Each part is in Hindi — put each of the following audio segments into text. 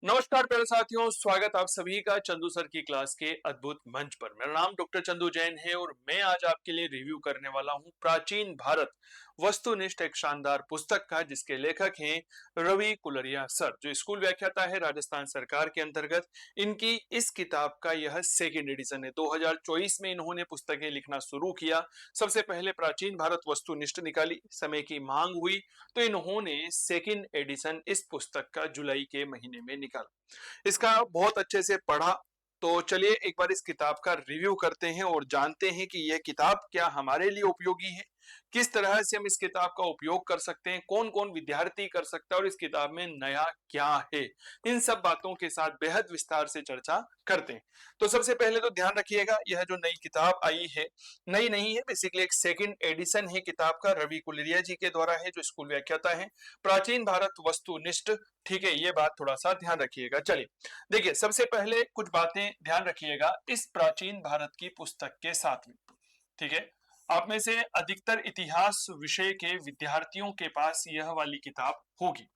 नमस्कार प्यारे साथियों, स्वागत आप सभी का चंदू सर की क्लास के अद्भुत मंच पर। मेरा नाम डॉक्टर चंदू जैन है और मैं आज आपके लिए रिव्यू करने वाला हूं प्राचीन भारत वस्तुनिष्ठ, एक शानदार पुस्तक का, जिसके लेखक हैं रवि कुलरिया सर, जो स्कूल व्याख्याता है राजस्थान सरकार के अंतर्गत। इनकी इस किताब का यह सेकेंड एडिशन है। 2024 में इन्होंने पुस्तकें लिखना शुरू किया। सबसे पहले प्राचीन भारत वस्तुनिष्ठ निकाली, समय की मांग हुई तो इन्होंने सेकेंड एडिशन इस पुस्तक का जुलाई के महीने में निकाला। इसका बहुत अच्छे से पढ़ा। तो चलिए एक बार इस किताब का रिव्यू करते हैं और जानते हैं कि यह किताब क्या हमारे लिए उपयोगी है, किस तरह से हम इस किताब का उपयोग कर सकते हैं, कौन कौन विद्यार्थी कर सकता है और इस किताब में नया क्या है। इन सब बातों के साथ बेहद विस्तार से चर्चा करते हैं। तो सबसे पहले तो ध्यान रखिएगा, यह जो नई किताब आई है, नई नहीं है, बेसिकली एक सेकंड एडिशन है किताब का। रवि कुलरिया जी के द्वारा है, जो स्कूल व्याख्याता है। प्राचीन भारत वस्तुनिष्ठ, ठीक है, ये बात थोड़ा सा ध्यान रखिएगा। चलिए देखिए, सबसे पहले कुछ बातें ध्यान रखिएगा इस प्राचीन भारत की पुस्तक के साथ में। ठीक है, आप में से अधिकतर इतिहास विषय के विद्यार्थियों के पास यह वाली किताब होगी,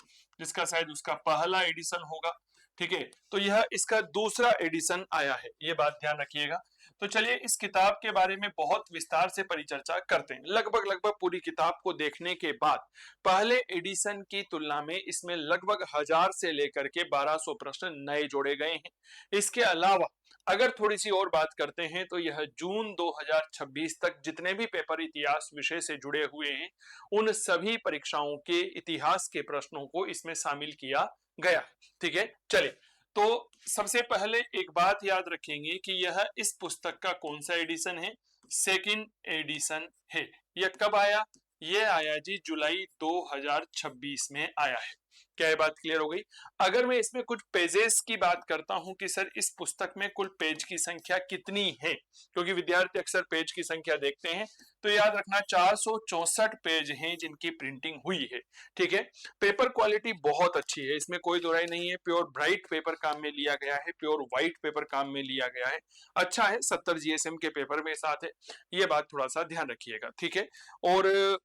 जिसका शायद उसका पहला एडिशन होगा। ठीक है, तो यह इसका दूसरा एडिशन आया है, ये बात ध्यान रखिएगा। तो चलिए इस किताब के बारे में बहुत विस्तार से परिचर्चा करते हैं। लगभग लगभग पूरी किताब को देखने के बाद पहले एडिशन की तुलना में इसमें लगभग 1000 से लेकर के 1200 प्रश्न नए जोड़े गए हैं। इसके अलावा अगर थोड़ी सी और बात करते हैं तो यह जून 2026 तक जितने भी पेपर इतिहास विषय से जुड़े हुए हैं, उन सभी परीक्षाओं के इतिहास के प्रश्नों को इसमें शामिल किया गया है। ठीक है, चलिए तो सबसे पहले एक बात याद रखेंगे कि यह इस पुस्तक का कौन सा एडिशन है। सेकंड एडिशन है। यह कब आया? यह आया जी जुलाई 2026 में आया है। क्या ये बात क्लियर हो गई? अगर मैं इसमें कुछ पेजेस की बात करता हूं कि सर इस पुस्तक में कुल पेज की संख्या कितनी है, क्योंकि विद्यार्थी अक्सर पेज की संख्या देखते हैं, तो याद रखना 464 पेज हैं जिनकी प्रिंटिंग हुई है। ठीक है, पेपर क्वालिटी बहुत अच्छी है, इसमें कोई दोराई नहीं है। प्योर ब्राइट पेपर काम में लिया गया है, प्योर व्हाइट पेपर काम में लिया गया है। अच्छा है, 70 जीएसएम के पेपर में साथ है, ये बात थोड़ा सा ध्यान रखिएगा। ठीक है, और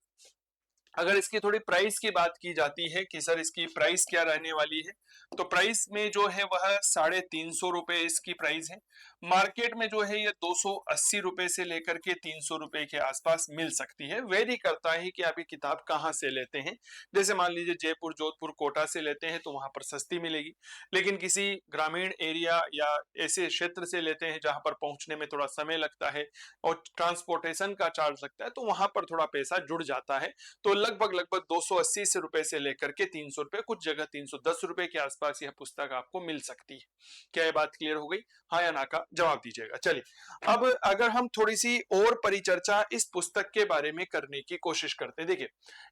अगर इसकी थोड़ी प्राइस की बात की जाती है कि सर इसकी प्राइस क्या रहने वाली है, तो प्राइस में जो है वह 350 रुपए इसकी प्राइस है। मार्केट में जो है ये 280 रुपए से लेकर के 300 रुपए के आसपास मिल सकती है। वेरी करता है कि आप ये किताब कहाँ से लेते हैं। जैसे मान लीजिए जयपुर, जोधपुर, कोटा से लेते हैं तो वहां पर सस्ती मिलेगी, लेकिन किसी ग्रामीण एरिया या ऐसे क्षेत्र से लेते हैं जहां पर पहुंचने में थोड़ा समय लगता है और ट्रांसपोर्टेशन का चार्ज लगता है, तो वहां पर थोड़ा पैसा जुड़ जाता है। तो लगभग लगभग 280 से रुपए से लेकर के 300 रुपए, कुछ जगह 310 रुपए के आसपास यह पुस्तक आपको मिल सकती है। क्या ये बात क्लियर हो गई? हाँ या ना का जवाब दीजिएगा। चलिए अब अगर हम थोड़ी सी और परिचर्चा इस पुस्तक के बारे में करने की कोशिश करते हैं। देखिए,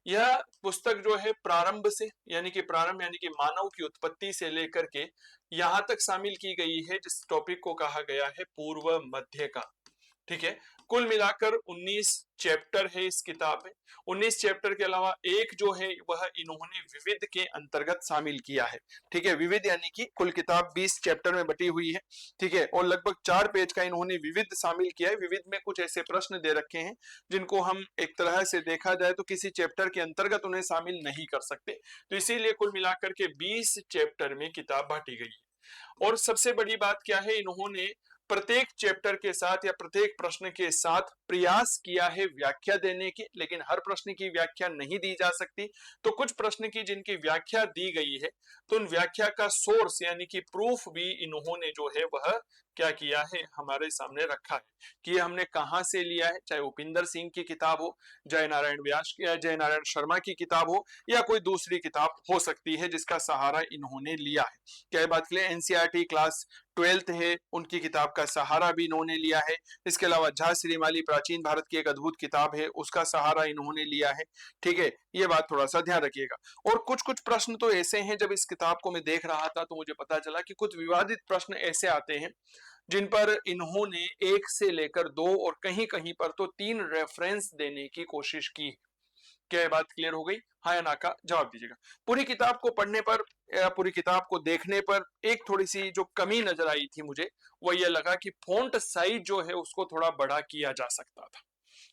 यह पुस्तक जो है प्रारंभ से, यानी कि प्रारंभ यानी कि मानव की उत्पत्ति से लेकर के यहां तक शामिल की गई है, जिस टॉपिक को कहा गया है पूर्व मध्य का। ठीक है, कुल मिलाकर 19 चैप्टर है इस किताब में। 19 चैप्टर के अलावा एक जो है वह इन्होंने विविध के अंतर्गत शामिल किया है। ठीक है, विविध यानी कि कुल किताब 20 चैप्टर में बटी हुई है। ठीक है, और लगभग 4 पेज का इन्होंने विविध शामिल किया है। विविध में कुछ ऐसे प्रश्न दे रखे हैं जिनको हम एक तरह से देखा जाए तो किसी चैप्टर के अंतर्गत उन्हें शामिल नहीं कर सकते, तो इसीलिए कुल मिलाकर के 20 चैप्टर में किताब बांटी गई है। और सबसे बड़ी बात क्या है, इन्होंने प्रत्येक चैप्टर के साथ या प्रत्येक प्रश्न के साथ प्रयास किया है व्याख्या देने की, लेकिन हर प्रश्न की व्याख्या नहीं दी जा सकती। तो कुछ प्रश्न की जिनकी व्याख्या दी गई है, तो उन व्याख्या का सोर्स यानी कि प्रूफ भी इन्होंने जो है वह क्या किया है, हमारे सामने रखा है कि ये हमने कहां से लिया है। चाहे उपिंदर सिंह की किताब हो, जय नारायण व्यास की या जय नारायण शर्मा की किताब हो, या कोई दूसरी किताब हो सकती है जिसका सहारा इन्होंने लिया है। क्या बात के लिए एनसीईआरटी क्लास 12th है, उनकी किताब का सहारा भी इन्होंने लिया है। इसके अलावा झा श्रीमाली प्राचीन भारत की एक अद्भुत किताब है, उसका सहारा इन्होंने लिया है। ठीक है, ये बात थोड़ा सा ध्यान रखिएगा। और कुछ कुछ प्रश्न तो ऐसे हैं, जब इस किताब को मैं देख रहा था तो मुझे पता चला कि कुछ विवादित प्रश्न ऐसे आते हैं जिन पर इन्होंने 1 से लेकर 2 और कहीं कहीं पर तो 3 रेफरेंस देने की कोशिश की। क्या ये बात क्लियर हो गई? हाँ या ना का जवाब दीजिएगा। पूरी किताब को पढ़ने पर या पूरी किताब को देखने पर एक थोड़ी सी जो कमी नजर आई थी मुझे, वो ये लगा कि फॉन्ट साइज जो है उसको थोड़ा बड़ा किया जा सकता था,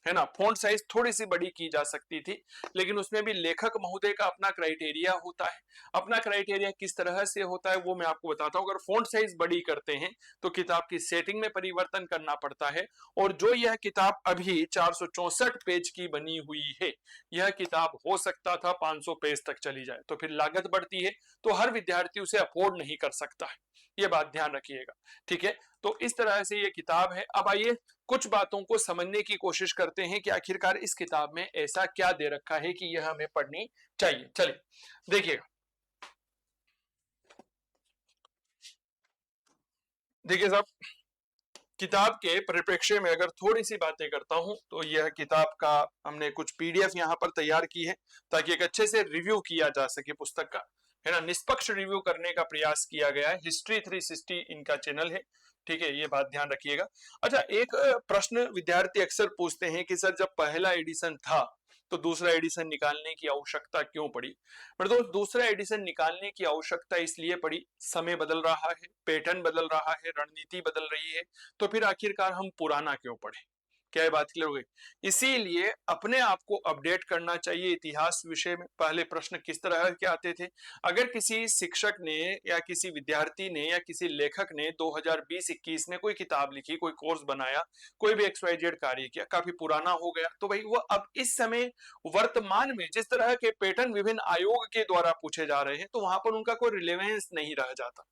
है ना। फॉन्ट साइज थोड़ी सी बड़ी की जा सकती थी, लेकिन उसमें भी लेखक महोदय का अपना क्राइटेरिया होता है। अपना क्राइटेरिया किस तरह से होता है वो मैं आपको बताता हूं। अगर फॉन्ट साइज बड़ी करते हैं तो किताब की सेटिंग में परिवर्तन करना पड़ता है, और जो यह किताब अभी 464 पेज की बनी हुई है, यह किताब हो सकता था 500 पेज तक चली जाए, तो फिर लागत बढ़ती है, तो हर विद्यार्थी उसे अफोर्ड नहीं कर सकता है, ये बात ध्यान रखिएगा। ठीक है, तो इस तरह से ये किताब है। अब आइए कुछ बातों को समझने की कोशिश करते हैं कि आखिरकार इस किताब में ऐसा क्या दे रखा है कि यह हमें पढ़नी चाहिए। चलिए देखिएगा, देखिए साहब, किताब के परिप्रेक्ष्य में अगर थोड़ी सी बातें करता हूं तो यह किताब का हमने कुछ पीडीएफ यहां पर तैयार की है ताकि एक अच्छे से रिव्यू किया जा सके पुस्तक का, है ना, निष्पक्ष रिव्यू करने का प्रयास किया गया है। हिस्ट्री 360 इनका चैनल है। ठीक है, ये बात ध्यान रखिएगा। अच्छा, एक प्रश्न विद्यार्थी अक्सर पूछते हैं कि सर जब पहला एडिशन था तो दूसरा एडिशन निकालने की आवश्यकता क्यों पड़ी। पर दोस्त, दूसरा एडिशन निकालने की आवश्यकता इसलिए पड़ी, समय बदल रहा है, पैटर्न बदल रहा है, रणनीति बदल रही है, तो फिर आखिरकार हम पुराना क्यों पढ़े। क्या ये बात क्लियर हो गई। इसीलिए अपने आप को अपडेट करना चाहिए। इतिहास विषय में पहले प्रश्न किस तरह के आते थे। अगर किसी शिक्षक ने या किसी विद्यार्थी ने या किसी लेखक ने 2020-21 में कोई किताब लिखी, कोई कोर्स बनाया, कोई भी XYZ कार्य किया, काफी पुराना हो गया, तो भाई वो अब इस समय वर्तमान में जिस तरह के पैटर्न विभिन्न आयोग के द्वारा पूछे जा रहे हैं, तो वहां पर उनका कोई रिलेवेंस नहीं रह जाता।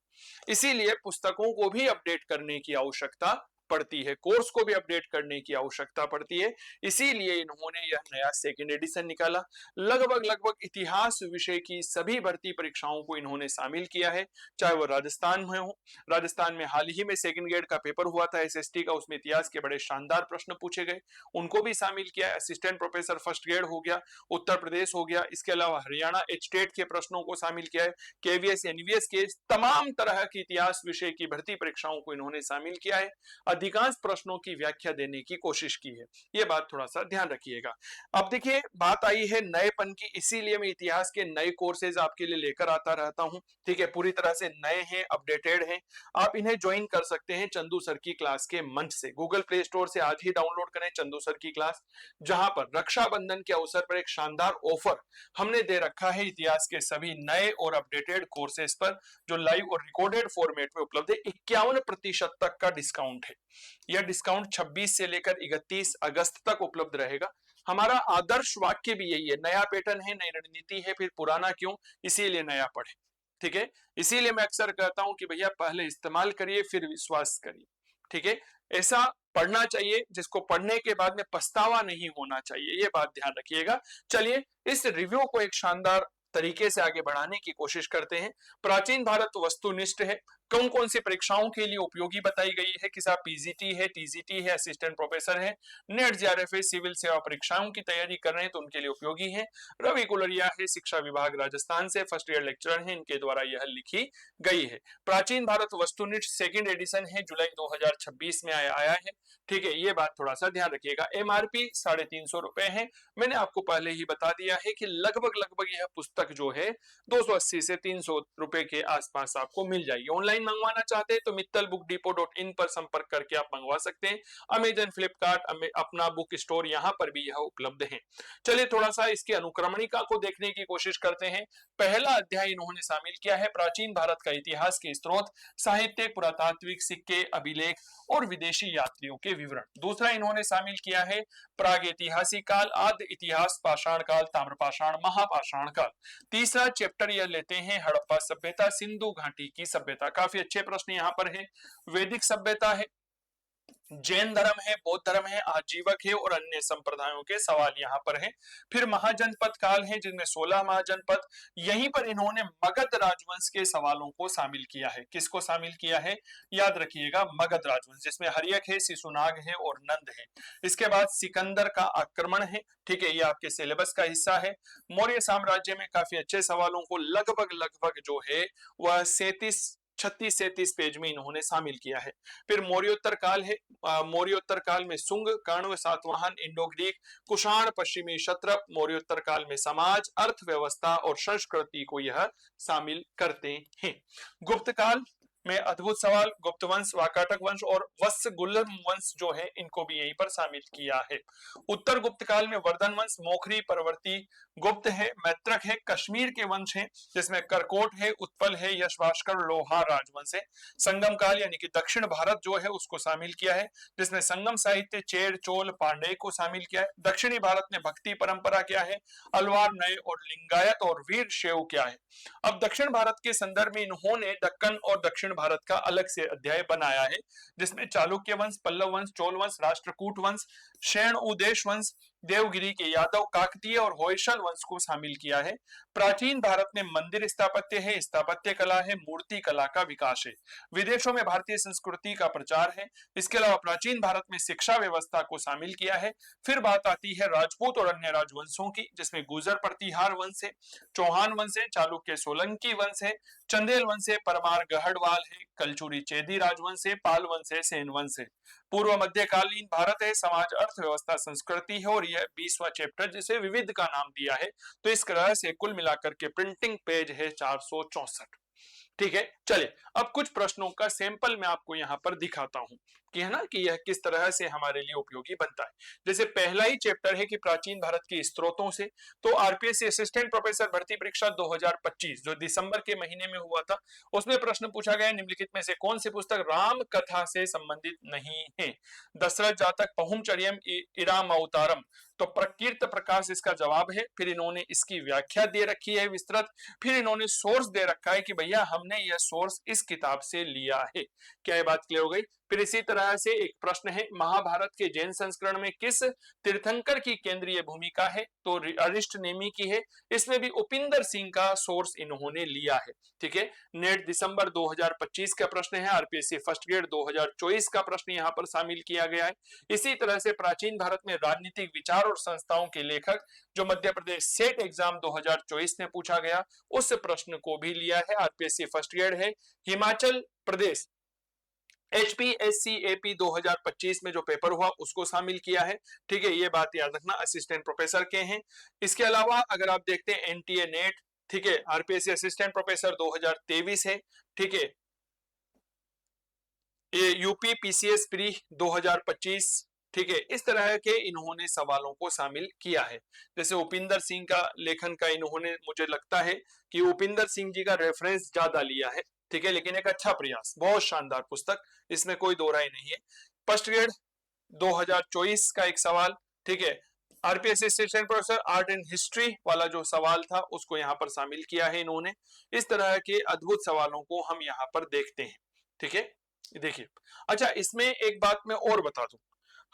इसीलिए पुस्तकों को भी अपडेट करने की आवश्यकता पड़ती है, कोर्स को भी अपडेट करने की आवश्यकता पड़ती है। इसीलिए इन्होंने यह नया सेकंड एडिशन निकाला। लगभग लगभग इतिहास विषय की सभी भर्ती परीक्षाओं को इन्होंने शामिल किया है, चाहे वो राजस्थान में हो। राजस्थान में हाल ही में सेकंड ग्रेड का पेपर हुआ था SST का, उसमें इतिहास के बड़े शानदार प्रश्न पूछे गए, उनको भी शामिल किया है। असिस्टेंट प्रोफेसर फर्स्ट ग्रेड हो गया, उत्तर प्रदेश हो गया, इसके अलावा हरियाणा एचटेट के प्रश्नों को शामिल किया है। KVS NVS के तमाम तरह की इतिहास विषय की भर्ती परीक्षाओं को इन्होंने शामिल किया है। अधिकांश प्रश्नों की व्याख्या देने की कोशिश की है, ये बात थोड़ा सा ध्यान रखिएगा। अब देखिए, बात आई है नएपन की, इसीलिए मैं इतिहास के नए कोर्सेज आपके लिए लेकर आता रहता हूं। ठीक है, पूरी तरह से नए हैं, अपडेटेड हैं। आप इन्हें ज्वाइन कर सकते हैं चंदू सर की क्लास के मंच से। गूगल प्ले स्टोर से आज ही डाउनलोड करें चंदू सर की क्लास, जहां पर रक्षाबंधन के अवसर पर एक शानदार ऑफर हमने दे रखा है इतिहास के सभी नए और अपडेटेड कोर्सेज पर, जो लाइव और रिकॉर्डेड फॉर्मेट में उपलब्ध है। 51% तक का डिस्काउंट है। यह डिस्काउंट 26 से लेकर 31 अगस्त तक उपलब्ध रहेगा। हमारा आदर्श वाक्य भी यही है, नया पैटर्न है, नई रणनीति है, फिर पुराना क्यों, इसीलिए नया पढ़े। ठीक है, इसीलिए मैं अक्सर कहता हूं कि भैया पहले इस्तेमाल करिए फिर विश्वास करिए। ठीक है, ऐसा पढ़ना चाहिए जिसको पढ़ने के बाद में पछतावा नहीं होना चाहिए, ये बात ध्यान रखिएगा। चलिए इस रिव्यू को एक शानदार तरीके से आगे बढ़ाने की कोशिश करते हैं। प्राचीन भारत वस्तुनिष्ठ है, कौन कौन सी परीक्षाओं के लिए उपयोगी बताई गई है कि साहब PGT है, TGT है, असिस्टेंट प्रोफेसर है, नेट JRF है, सिविल सेवा परीक्षाओं की तैयारी कर रहे हैं तो उनके लिए उपयोगी है। रवि कुलरिया है, शिक्षा विभाग राजस्थान से, फर्स्ट ईयर लेक्चरर है, इनके द्वारा यह लिखी गई है। प्राचीन भारत वस्तुनिष्ठ सेकंड एडिशन है, जुलाई 2026 में आया है। ठीक है, ये बात थोड़ा सा ध्यान रखिएगा। MRP 350 रुपए है। मैंने आपको पहले ही बता दिया है कि लगभग लगभग यह पुस्तक जो है 280 से 300 रुपए के आसपास आपको मिल जाएगी। ऑनलाइन मंगवाना चाहते हैं तो mittalbookdepot.in पर संपर्क करके आप मंगवा सकते हैं। अमेजन, फ्लिपकार्ट, अपना बुक स्टोर, यहां पर भी यह उपलब्ध है। चलिए थोड़ा सा इसकी अनुक्रमणिका को देखने की कोशिश करते हैं। पहला अध्याय इन्होंने शामिल किया है प्राचीन भारत का इतिहास के स्रोत, साहित्य, पुरातात्विक सिक्के, अभिलेख और विदेशी यात्रियों के विवरण। दूसरा इन्होंने शामिल किया है प्रागैतिहासिक काल, आद्य इतिहास, पाषाण काल, ताम्रपाषाण, महापाषाण काल। तीसरा चैप्टर यह लेते हैं हड़प्पा सभ्यता, सिंधु घाटी की सभ्यता। काफी अच्छे प्रश्न यहाँ पर है। वैदिक सभ्यता है, जैन धर्म है, बौद्ध धर्म है, आजीवक है और अन्य संप्रदायों के सवाल यहाँ पर है। फिर महाजनपद काल है जिनमें 16 महाजनपद। यहीं पर इन्होंने मगध राजवंश के सवालों को शामिल किया है। किसको शामिल किया है, याद रखिएगा, मगध राजवंश, जिसमें हर्यक है, शिशुनाग है और नंद है। इसके बाद सिकंदर का आक्रमण है। ठीक है, ये आपके सिलेबस का हिस्सा है। मौर्य साम्राज्य में काफी अच्छे सवालों को लगभग लगभग जो है वह 36 पेज में इन्होंने शामिल किया है। फिर मौर्योत्तर काल है। मौर्योत्तर काल में सुंग, कण्व, सातवाहन, इंडो ग्रीक, कुषाण, पश्चिमी क्षत्रप। मौर्योत्तर काल में समाज, अर्थव्यवस्था और संस्कृति को यह शामिल करते हैं। गुप्त काल, में अद्भुत सवाल, गुप्त वंश, वाकाटक वंश और वत्सगुल्लम वंश जो है इनको भी यहीं पर शामिल किया है। उत्तर गुप्त काल में वर्धन वंश, मोखरी, परवर्ती गुप्त है, मैत्रक है, कश्मीर के वंश है जिसमें करकोट है, उत्पल है, यशभास्कर, लोहार राजवंश है। संगम काल यानी कि दक्षिण भारत जो है उसको शामिल किया है जिसमें संगम साहित्य, चेर, चोल, पांडे को शामिल किया है। दक्षिणी भारत में भक्ति परंपरा क्या है, अलवार, नय और लिंगायत और वीर शैव क्या है। अब दक्षिण भारत के संदर्भ में इन्होंने दक्कन और दक्षिण भारत का अलग से अध्याय बनाया है जिसमें चालुक्य वंश, पल्लव वंश, चोल वंश, राष्ट्रकूट वंश, शैण उदेश वंश, देवगिरी के यादव, काकतीय और होयसल वंश को शामिल किया है। प्राचीन भारत में मंदिर स्थापत्य है, स्थापत्य कला है, मूर्ति कला का विकास है। विदेशों में भारतीय संस्कृति का प्रचार है। इसके अलावा प्राचीन भारत में शिक्षा व्यवस्था को शामिल किया है। फिर बात आती है राजपूत और अन्य राजवंशों की जिसमें गुर्जर प्रतिहार वंश है, चौहान वंश है, चालुक्य सोलंकी वंश है, चंदेल वंश है, परमार गढ़वाल है, कलचुरी चेदी राजवंश है, पाल वंश है, सेन वंश है। पूर्व मध्यकालीन भारत है, समाज, अर्थव्यवस्था, संस्कृति है और यह 20वां चैप्टर जिसे विविध का नाम दिया है। तो इस तरह से कुल मिलाकर के प्रिंटिंग पेज है 464। ठीक है, चलिए अब कुछ प्रश्नों का सैंपल मैं आपको यहाँ पर दिखाता हूं कि है ना कि यह किस तरह से हमारे लिए उपयोगी बनता है। जैसे पहला ही चैप्टर है कि प्राचीन भारत के स्रोतों से, तो आरपीएससी असिस्टेंट प्रोफेसर भर्ती परीक्षा 2025 जो दिसंबर के महीने में हुआ था उसमें प्रश्न पूछा गया निम्नलिखित में से कौन सी पुस्तक राम कथा से संबंधित नहीं है। दशरथ जातक, पहुमचर्यम, इराम अवतारम, तो प्रकीर्त प्रकाश इसका जवाब है। फिर इन्होंने इसकी व्याख्या दे रखी है विस्तृत। फिर इन्होंने सोर्स दे रखा है कि भैया हमने यह सोर्स इस किताब से लिया है। क्या ये बात क्लियर हो गई। फिर इसी तरह से एक प्रश्न है महाभारत के जैन संस्करण में किस तीर्थंकर की केंद्रीय भूमिका है, तो अरिष्ट नेमी की है। इसमें भी उपिंदर सिंह का सोर्स इन्होंने लिया है। ठीक है, नेट दिसंबर 2025 का प्रश्न है, आरपीएससी फर्स्ट ग्रेड 2024 का प्रश्न यहाँ पर शामिल किया गया है। इसी तरह से प्राचीन भारत में राजनीतिक विचार और संस्थाओं के लेखक जो मध्य प्रदेश सेट एग्जाम 2024 में पूछा गया उस प्रश्न को भी लिया है, आरपीएससी फर्स्ट ग्रेड है। हिमाचल प्रदेश HPSC AP 2025 में जो पेपर हुआ उसको शामिल किया है। ठीक है, ये बात याद रखना, असिस्टेंट प्रोफेसर के हैं। इसके अलावा अगर आप देखते हैं एनटीए नेट, ठीक है, आरपीएससी असिस्टेंट प्रोफेसर 2023 है। ठीक है, ये यूपी पीसीएस प्री 2025, ठीक है, इस तरह के इन्होंने सवालों को शामिल किया है। जैसे उपिंदर सिंह का लेखन का इन्होंने, मुझे लगता है कि उपिंदर सिंह जी का रेफरेंस ज्यादा लिया है। ठीक है, लेकिन एक अच्छा प्रयास, बहुत शानदार पुस्तक, इसमें कोई दो राय नहीं है। फर्स्ट ग्रेड 2024 का एक सवाल, ठीक है, RPSC assistant professor art and history वाला जो सवाल था उसको यहाँ पर शामिल किया है इन्होंने। इस तरह के अद्भुत सवालों को हम यहाँ पर देखते हैं। ठीक है, देखिए, अच्छा इसमें एक बात मैं और बता दूं,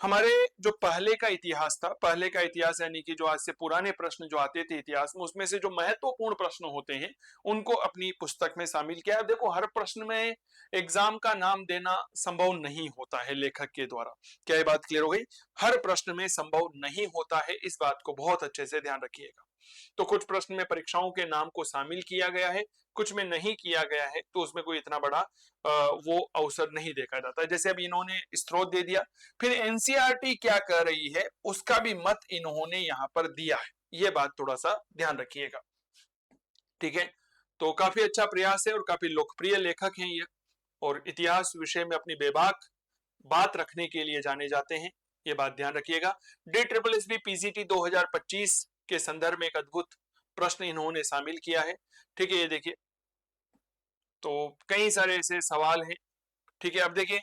हमारे जो पहले का इतिहास था, पहले का इतिहास यानी कि जो आज से पुराने प्रश्न जो आते थे इतिहास में, उसमें से जो महत्वपूर्ण प्रश्न होते हैं उनको अपनी पुस्तक में शामिल किया है। देखो हर प्रश्न में एग्जाम का नाम देना संभव नहीं होता है लेखक के द्वारा। क्या ये बात क्लियर हो गई। हर प्रश्न में संभव नहीं होता है, इस बात को बहुत अच्छे से ध्यान रखिएगा। तो कुछ प्रश्न में परीक्षाओं के नाम को शामिल किया गया है, कुछ में नहीं किया गया है, तो उसमें कोई इतना बड़ा वो अवसर नहीं देखा जाता है। जैसे अब इन्होंने स्रोत दे दिया, फिर एनसीईआरटी क्या कह रही है उसका भी मत इन्होंने यहाँ पर दिया है, ये बात थोड़ा सा ध्यान रखिएगा। ठीक है, तो काफी अच्छा प्रयास है और काफी लोकप्रिय लेखक हैं ये, और इतिहास विषय में अपनी बेबाक बात रखने के लिए जाने जाते हैं, ये बात ध्यान रखिएगा। DSSB PGT 2025 के संदर्भ में एक अद्भुत प्रश्न इन्होंने शामिल किया है। ठीक है, ये देखिए, तो कई सारे ऐसे सवाल हैं। ठीक है, अब देखिए,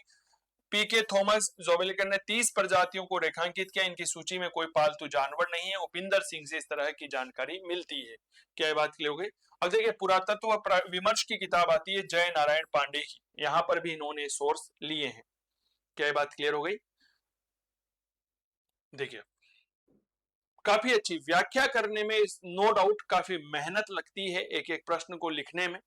पीके थॉमस जोबेलिकर ने 30 प्रजातियों को रेखांकित किया, इनकी सूची में कोई पालतू जानवर नहीं है। उपिंदर सिंह से इस तरह की जानकारी मिलती है। क्या ये बात क्लियर हो गई। अब देखिए, पुरातत्व विमर्श की किताब आती है जय नारायण पांडे की, यहां पर भी इन्होंने सोर्स लिए हैं। क्या ये बात क्लियर हो गई। देखिए, काफी अच्छी व्याख्या करने में नो डाउट काफी मेहनत लगती है एक एक प्रश्न को लिखने में,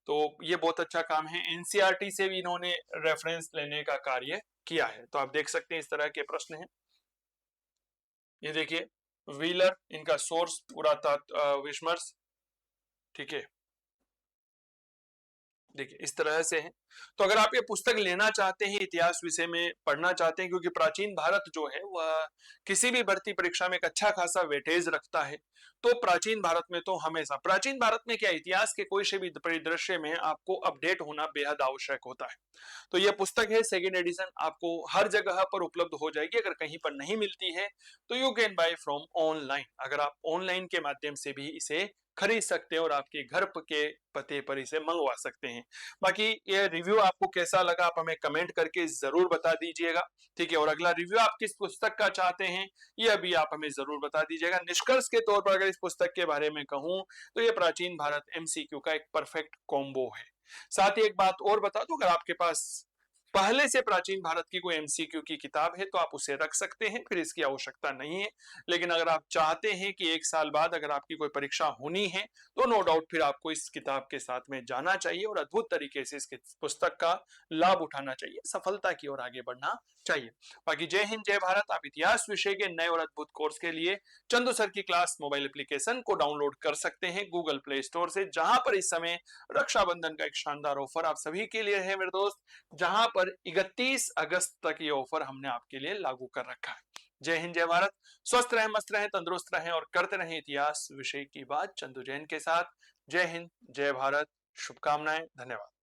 तो ये बहुत अच्छा काम है। एनसीईआरटी से भी इन्होंने रेफरेंस लेने का कार्य किया है, तो आप देख सकते हैं इस तरह के प्रश्न हैं। ये देखिए, व्हीलर, इनका सोर्स पुरातत्व विमर्श। ठीक है, देखिए इस तरह से है। तो अगर आप ये पुस्तक लेना चाहते हैं, इतिहास विषय में पढ़ना चाहते हैं, क्योंकि प्राचीन भारत जो है वह किसी भी भर्ती परीक्षा में एक अच्छा खासा वेटेज रखता है, तो प्राचीन भारत में तो हमेशा, प्राचीन भारत में क्या, इतिहास के कोई से भी परिदृश्य में आपको अपडेट होना बेहद आवश्यक होता है। तो यह पुस्तक है, सेकेंड एडिशन, आपको हर जगह पर उपलब्ध हो जाएगी। अगर कहीं पर नहीं मिलती है तो you can buy from online. अगर आप ऑनलाइन के माध्यम से भी इसे खरीद सकते हैं और आपके घर के पते पर इसे मंगवा सकते हैं। बाकी ये रिव्यू आपको कैसा लगा, आप हमें कमेंट करके जरूर बता दीजिएगा। ठीक है, और अगला रिव्यू आप किस पुस्तक का चाहते हैं यह भी आप हमें जरूर बता दीजिएगा। निष्कर्ष के तौर पर अगर इस पुस्तक के बारे में कहूं तो यह प्राचीन भारत एमसीक्यू का एक परफेक्ट कॉम्बो है। साथ ही एक बात और बता दूं, अगर आपके पास पहले से प्राचीन भारत की कोई एमसीक्यू की किताब है तो आप उसे रख सकते हैं, फिर इसकी आवश्यकता नहीं है। लेकिन अगर आप चाहते हैं कि एक साल बाद अगर आपकी कोई परीक्षा होनी है तो नो डाउट फिर आपको इस किताब के साथ में जाना चाहिए और अद्भुत तरीके से इस पुस्तक का लाभ उठाना चाहिए, सफलता की ओर आगे बढ़ना चाहिए। बाकी जय हिंद, जय भारत। आप इतिहास विषय के नए और अद्भुत कोर्स के लिए चंदू सर की क्लास मोबाइल एप्लीकेशन को डाउनलोड कर सकते हैं गूगल प्ले स्टोर से, जहां पर इस समय रक्षाबंधन का एक शानदार ऑफर आप सभी के लिए है मेरे दोस्त, जहां पर 31 अगस्त तक ये ऑफर हमने आपके लिए लागू कर रखा है। जय हिंद, जय भारत। स्वस्थ रहें, मस्त रहें, तंदुरुस्त रहें और करते रहें इतिहास विषय की बात चंदू जैन के साथ। जय हिंद, जय भारत। शुभकामनाएं, धन्यवाद।